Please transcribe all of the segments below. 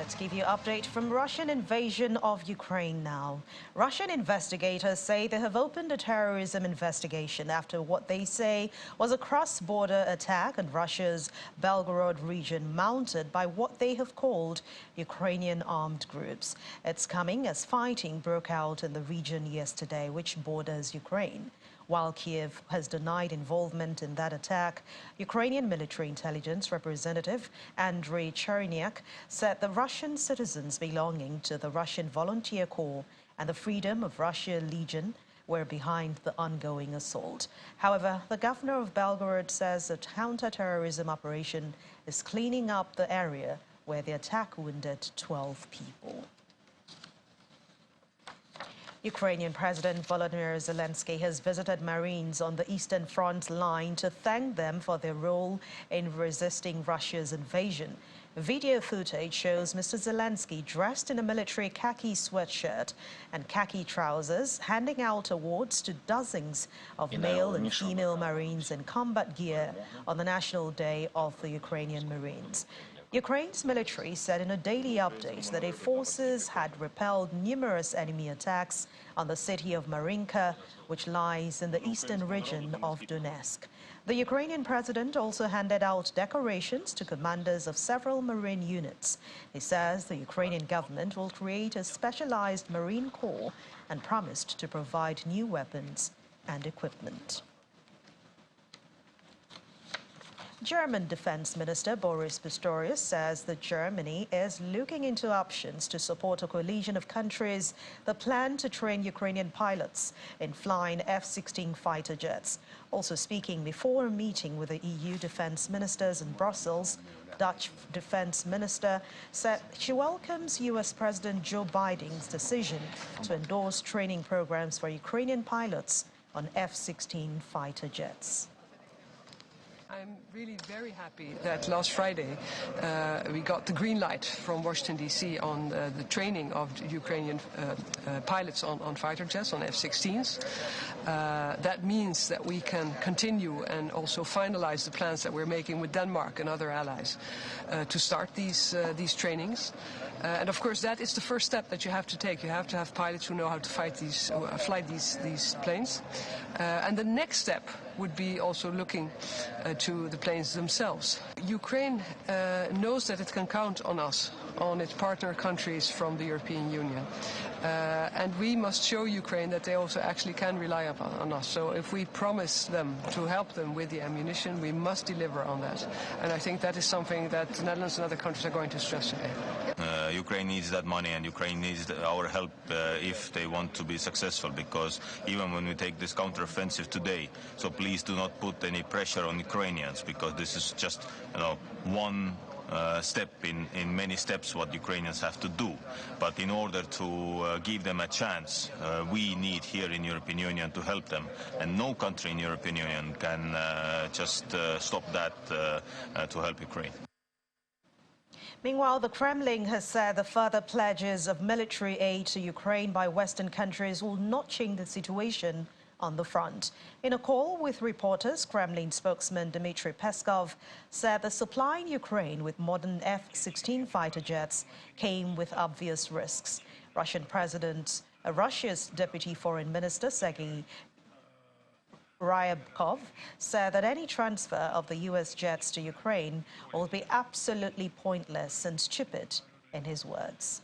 Let's give you an update from Russian invasion of Ukraine now. Russian investigators say they have opened a terrorism investigation after what they say was a cross-border attack in Russia's Belgorod region mounted by what they have called Ukrainian armed groups. It's coming as fighting broke out in the region yesterday, which borders Ukraine. While Kiev has denied involvement in that attack, Ukrainian military intelligence representative Andriy Cherniak said the Russian citizens belonging to the Russian Volunteer Corps and the Freedom of Russia Legion were behind the ongoing assault. However, the governor of Belgorod says the counter-terrorism operation is cleaning up the area where the attack wounded 12 people. Ukrainian President Volodymyr Zelensky has visited Marines on the Eastern Front line to thank them for their role in resisting Russia's invasion. Video footage shows Mr. Zelensky dressed in a military khaki sweatshirt and khaki trousers, handing out awards to dozens of male and female Marines in combat gear on the National Day of the Ukrainian Marines. Ukraine's military said in a daily update that its forces had repelled numerous enemy attacks on the city of Marinka, which lies in the eastern region of Donetsk. The Ukrainian president also handed out decorations to commanders of several Marine units. He says the Ukrainian government will create a specialized Marine Corps and promised to provide new weapons and equipment. German Defense Minister Boris Pistorius says that Germany is looking into options to support a coalition of countries that plan to train Ukrainian pilots in flying F-16 fighter jets. Also speaking before a meeting with the EU defense ministers in Brussels, Dutch defense minister said she welcomes U.S. President Joe Biden's decision to endorse training programs for Ukrainian pilots on F-16 fighter jets. I'm really very happy that last Friday we got the green light from Washington, D.C. on the training of Ukrainian pilots on fighter jets, on F-16s. That means that we can continue and also finalize the plans that we're making with Denmark and other allies to start these trainings. And of course, that is the first step that you have to take. You have to have pilots who know how to fly these planes. And the next step would be also looking to the planes themselves. Ukraine knows that it can count on us, on its partner countries from the European Union. And we must show Ukraine that they also actually can rely on us. So if we promise them to help them with the ammunition, we must deliver on that. And I think that is something that the Netherlands and other countries are going to stress today. Ukraine needs that money, and Ukraine needs our help if they want to be successful, because even when we take this counteroffensive today, so please do not put any pressure on Ukrainians, because this is just one step in many steps what Ukrainians have to do. But in order to give them a chance, we need here in European Union to help them, and no country in European Union can just stop that to help Ukraine. Meanwhile, the Kremlin has said the further pledges of military aid to Ukraine by Western countries will not change the situation on the front. In a call with reporters, Kremlin spokesman Dmitry Peskov said that supplying Ukraine with modern F-16 fighter jets came with obvious risks. Russia's Deputy Foreign Minister Sergei Ryabkov said that any transfer of the U.S. jets to Ukraine will be absolutely pointless and stupid, in his words.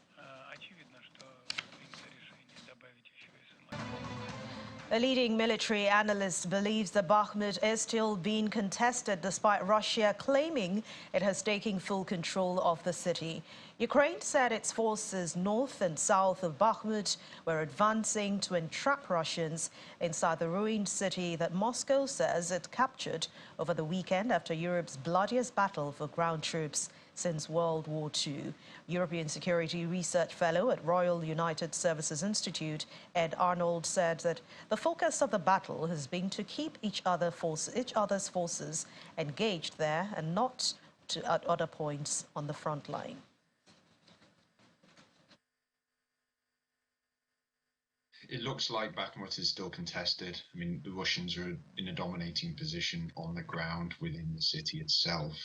A leading military analyst believes that Bakhmut is still being contested despite Russia claiming it has taken full control of the city. Ukraine said its forces north and south of Bakhmut were advancing to entrap Russians inside the ruined city that Moscow says it captured over the weekend after Europe's bloodiest battle for ground troops since World War II. European Security Research Fellow at Royal United Services Institute, Ed Arnold, said that the focus of the battle has been to keep each other's forces engaged there and not at other points on the front line. It looks like Bakhmut is still contested. I mean, the Russians are in a dominating position on the ground within the city itself,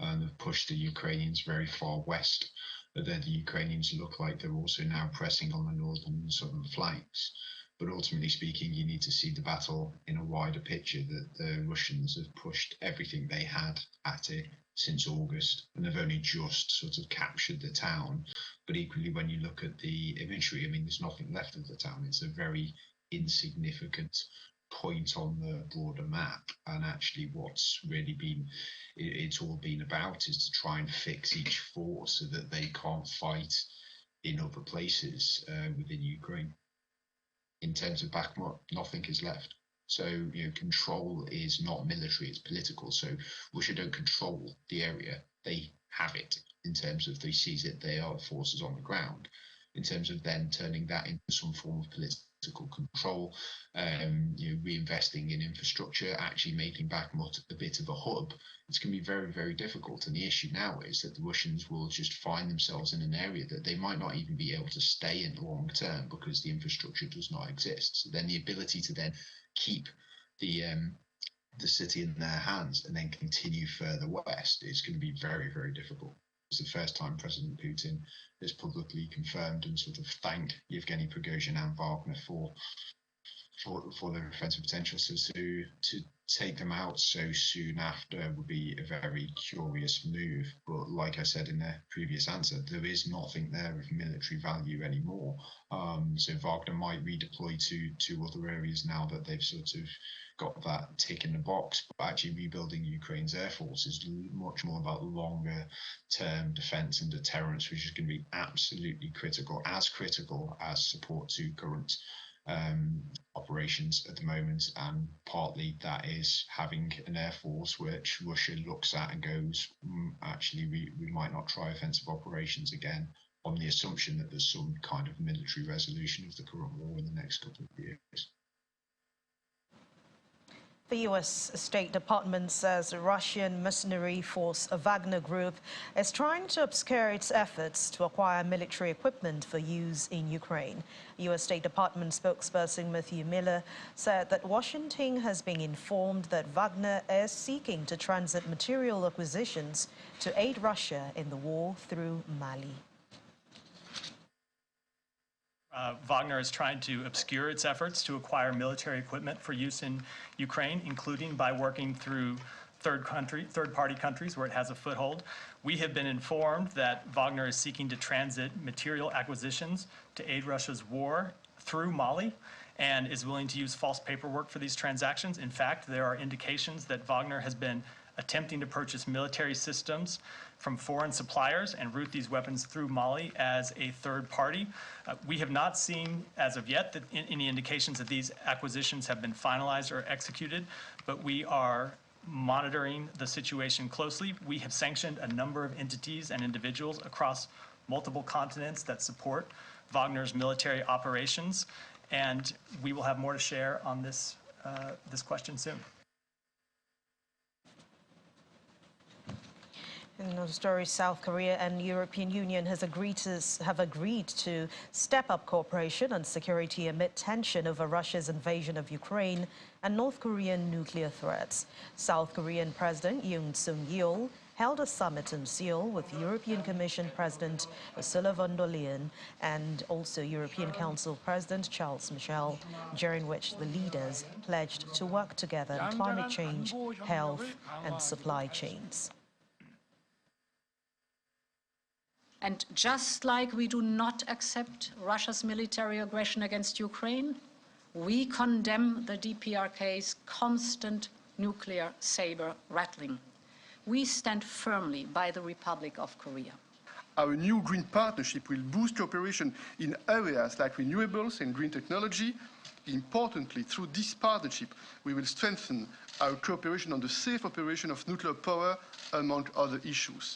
and have pushed the Ukrainians very far west. But then the Ukrainians look like they're also now pressing on the northern and southern flanks. But ultimately speaking, you need to see the battle in a wider picture, that the Russians have pushed everything they had at it since August, and they've only just sort of captured the town. But equally, when you look at the imagery, I mean, there's nothing left of the town. It's a very insignificant point on the broader map, and actually what's really been it's all been about is to try and fix each fort so that they can't fight in other places within Ukraine. In terms of Bakhmut, nothing is left. So, control is not military, it's political. So Russia don't control the area, they have it in terms of they seize it, they are forces on the ground. In terms of then turning that into some form of political control, reinvesting in infrastructure, actually making Bakhmut a bit of a hub, it's going to be very, very difficult. And the issue now is that the Russians will just find themselves in an area that they might not even be able to stay in long term because the infrastructure does not exist. So then the ability to then keep the city in their hands and then continue further west is going to be very, very difficult. It's the first time President Putin has publicly confirmed and sort of thanked Yevgeny Prigozhin and Wagner for their offensive potential. So to take them out so soon after would be a very curious move. But like I said in the previous answer, there is nothing there of military value anymore. So Wagner might redeploy to other areas now that they've sort of got that tick in the box. But actually rebuilding Ukraine's air force is much more about longer term defense and deterrence, which is going to be absolutely critical as support to current operations at the moment. And partly that is having an air force which Russia looks at and goes, actually we might not try offensive operations again, on the assumption that there's some kind of military resolution of the current war in the next couple of years. The U.S. State Department says the Russian mercenary force, a Wagner group, is trying to obscure its efforts to acquire military equipment for use in Ukraine. U.S. State Department spokesperson Matthew Miller said that Washington has been informed that Wagner is seeking to transit material acquisitions to aid Russia in the war through Mali. Wagner is trying to obscure its efforts to acquire military equipment for use in Ukraine, including by working through third-party countries where it has a foothold. We have been informed that Wagner is seeking to transit material acquisitions to aid Russia's war through Mali and is willing to use false paperwork for these transactions. In fact, there are indications that Wagner has been attempting to purchase military systems from foreign suppliers and route these weapons through Mali as a third party. We have not seen, as of yet, that any indications that these acquisitions have been finalized or executed, but we are monitoring the situation closely. We have sanctioned a number of entities and individuals across multiple continents that support Wagner's military operations, and we will have more to share on this question soon. In another story, South Korea and European Union have agreed to step up cooperation on security amid tension over Russia's invasion of Ukraine and North Korean nuclear threats. South Korean President Yoon Suk-yeol held a summit in Seoul with European Commission President Ursula von der Leyen and also European Council President Charles Michel, during which the leaders pledged to work together on climate change, health and supply chains. And just like we do not accept Russia's military aggression against Ukraine, we condemn the DPRK's constant nuclear saber rattling. We stand firmly by the Republic of Korea. Our new green partnership will boost cooperation in areas like renewables and green technology. Importantly, through this partnership, we will strengthen our cooperation on the safe operation of nuclear power, among other issues.